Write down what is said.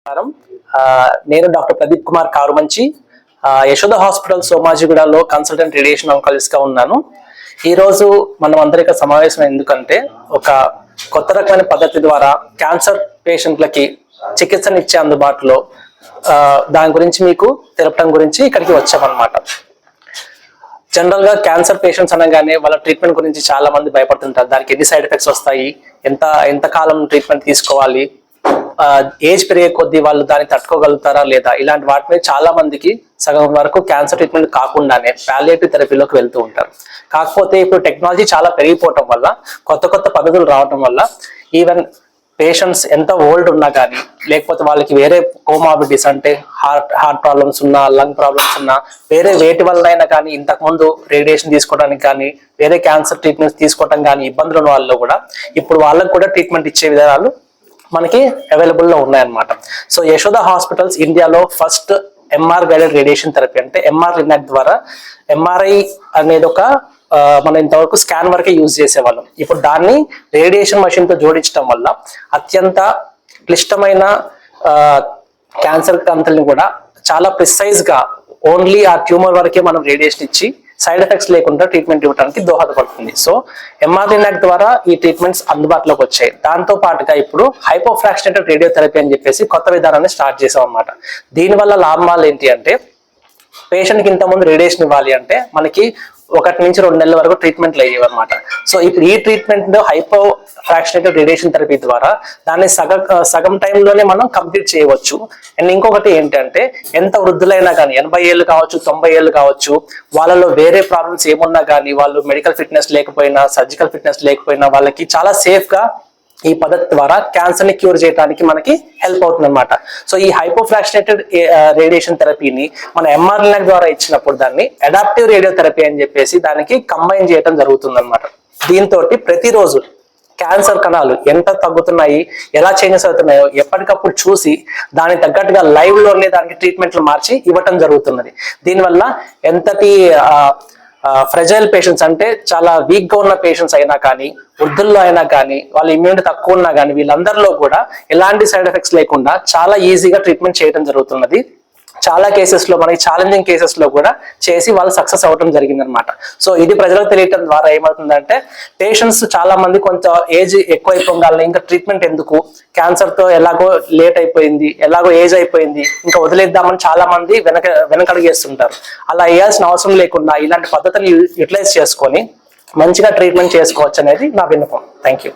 నమస్కారం. నేను doctor Pradeep Kumar Karumanchi, Yashoda hospital సోమాజిగూడలో కన్సల్టెంట్ రేడియేషన్ ఆంకాలజిస్ట్ గా ఉన్నాను. ఈ రోజు మనం అందరికీ సమావేశం ఎందుకంటే ఒక కొత్త రకమైన పద్ధతి ద్వారా క్యాన్సర్ పేషెంట్లకి చికిత్సనిచ్చే అందుబాటులో దాని గురించి మీకు తెలపడం గురించి ఇక్కడికి వచ్చామన్నమాట. జనరల్ గా క్యాన్సర్ పేషెంట్స్ అనగానే వాళ్ళ ట్రీట్మెంట్ గురించి చాలా మంది భయపడుతుంటారు. దానికి ఎన్ని సైడ్ ఎఫెక్ట్స్ వస్తాయి, ఎంత కాలం ట్రీట్మెంట్ తీసుకోవాలి, ఏజ్ పెరిగే కొద్దీ వాళ్ళు దాన్ని తట్టుకోగలుగుతారా లేదా, ఇలాంటి వాటి మీద చాలా మందికి సగం వరకు క్యాన్సర్ ట్రీట్మెంట్ కాకుండానే పాలియేటివ్ థెరపీలోకి వెళ్తూ ఉంటారు. కాకపోతే ఇప్పుడు టెక్నాలజీ చాలా పెరిగిపోవటం వల్ల, కొత్త పద్ధతులు రావటం వల్ల ఈవెన్ పేషెంట్స్ ఎంత ఓల్డ్ ఉన్నా కానీ, లేకపోతే వాళ్ళకి వేరే కోమార్బిడిటీస్ అంటే హార్ట్ ప్రాబ్లమ్స్ ఉన్నా, లంగ్ ప్రాబ్లమ్స్ ఉన్నా, వేరే వేటి వల్ల అయినా కానీ, ఇంతకుముందు రేడియేషన్ తీసుకోవడానికి కానీ, వేరే క్యాన్సర్ ట్రీట్మెంట్స్ తీసుకోవడం కానీ ఇబ్బందులు ఉన్న వాళ్ళు కూడా ఇప్పుడు వాళ్ళకు కూడా ట్రీట్మెంట్ ఇచ్చే విధానాలు మనకి అవైలబుల్లో ఉన్నాయన్నమాట. సో యశోద హాస్పిటల్స్ ఇండియాలో first MR guided radiation therapy అంటే ఎంఆర్ లినాక్ ద్వారా, ఎంఆర్ఐ అనేది ఒక మనం ఇంతవరకు స్కాన్ వరకే యూజ్ చేసేవాళ్ళం. ఇప్పుడు దాన్ని రేడియేషన్ మషిన్ తో జోడించడం వల్ల అత్యంత క్లిష్టమైన క్యాన్సర్ కంతుల్ని కూడా చాలా ప్రిసైజ్ గా ఓన్లీ ఆ ట్యూమర్ వరకే మనం రేడియేషన్ ఇచ్చి సైడ్ ఎఫెక్ట్స్ లేకుండా ట్రీట్మెంట్ ఇవ్వడానికి దోహదపడుతుంది. సో ఎంఆర్ లినాక్ ద్వారా ఈ ట్రీట్మెంట్స్ అందుబాటులోకి వచ్చాయి. దాంతో పాటుగా ఇప్పుడు హైపోఫ్రాక్షనేటెడ్ రేడియోథెరపీ అని చెప్పేసి కొత్త విధానాన్ని స్టార్ట్ చేసాం అన్నమాట. దీనివల్ల లాభాలు ఏంటి అంటే, పేషెంట్కి ఇంతకుముందు రేడియేషన్ ఇవ్వాలి అంటే మనకి 1 నుంచి 2 నెలల వరకు ట్రీట్మెంట్లు అయ్యేవి అనమాట. సో ఇప్పుడు ఈ ట్రీట్మెంట్ హైపోఫ్రాక్షనేటెడ్ రేడియేషన్ థెరపీ ద్వారా దాన్ని సగం టైంలోనే మనం కంప్లీట్ చేయవచ్చు. అండ్ ఇంకొకటి ఏంటంటే, ఎంత వృద్ధులైనా కానీ, 80 ఏళ్ళు కావచ్చు, 90 ఏళ్ళు కావచ్చు, వాళ్ళలో వేరే ప్రాబ్లమ్స్ ఏమున్నా కానీ, వాళ్ళు మెడికల్ ఫిట్నెస్ లేకపోయినా, సర్జికల్ ఫిట్నెస్ లేకపోయినా, వాళ్ళకి చాలా సేఫ్ గా ఈ పద్ధతి ద్వారా క్యాన్సర్ ని క్యూర్ చేయడానికి మనకి హెల్ప్ అవుతుంది అనమాట. సో ఈ హైపోఫ్రాక్షనేటెడ్ రేడియేషన్ థెరపీని మన ఎంఆర్ లినాక్ ద్వారా ఇచ్చినప్పుడు దాన్ని అడాప్టివ్ రేడియోథెరపీ అని చెప్పేసి దానికి కంబైన్ చేయడం జరుగుతుంది అనమాట. దీంతో ప్రతిరోజు క్యాన్సర్ కణాలు ఎంత తగ్గుతున్నాయి, ఎలా చేంజెస్ అవుతున్నాయో ఎప్పటికప్పుడు చూసి దానికి తగ్గట్టుగా లైవ్ లోనే దానికి ట్రీట్మెంట్లు మార్చి ఇవ్వటం జరుగుతున్నది. దీనివల్ల ఎంతటి ఫ్రెజైల్ పేషెంట్స్ అంటే చాలా వీక్ గా ఉన్న పేషెంట్స్ అయినా కానీ, వృద్ధుల్లో అయినా కానీ, వాళ్ళ ఇమ్యూనిటీ తక్కువ ఉన్నా కానీ, వీళ్ళందరిలో కూడా ఎలాంటి సైడ్ ఎఫెక్ట్స్ లేకుండా చాలా ఈజీగా ట్రీట్మెంట్ చేయడం జరుగుతున్నది. చాలా కేసెస్ లో, మనకి ఛాలెంజింగ్ కేసెస్ లో కూడా చేసి వాళ్ళు సక్సెస్ అవ్వడం జరిగింది అనమాట. సో ఇది ప్రజలకు తెలియటం ద్వారా ఏమవుతుందంటే, పేషెంట్స్ చాలా మంది కొంత ఏజ్ ఎక్కువైపోగాలని, ఇంకా ట్రీట్మెంట్ ఎందుకు, క్యాన్సర్ తో ఎలాగో లేట్ అయిపోయింది, ఎలాగో ఏజ్ అయిపోయింది, ఇంకా వదిలేద్దామని చాలా మంది వెనకడుగేస్తుంటారు. అలా వేయాల్సిన అవసరం లేకుండా ఇలాంటి పద్ధతిని యూటిలైజ్ చేసుకొని మంచిగా ట్రీట్మెంట్ చేసుకోవచ్చు అనేది నా విన్నపం. Thank you.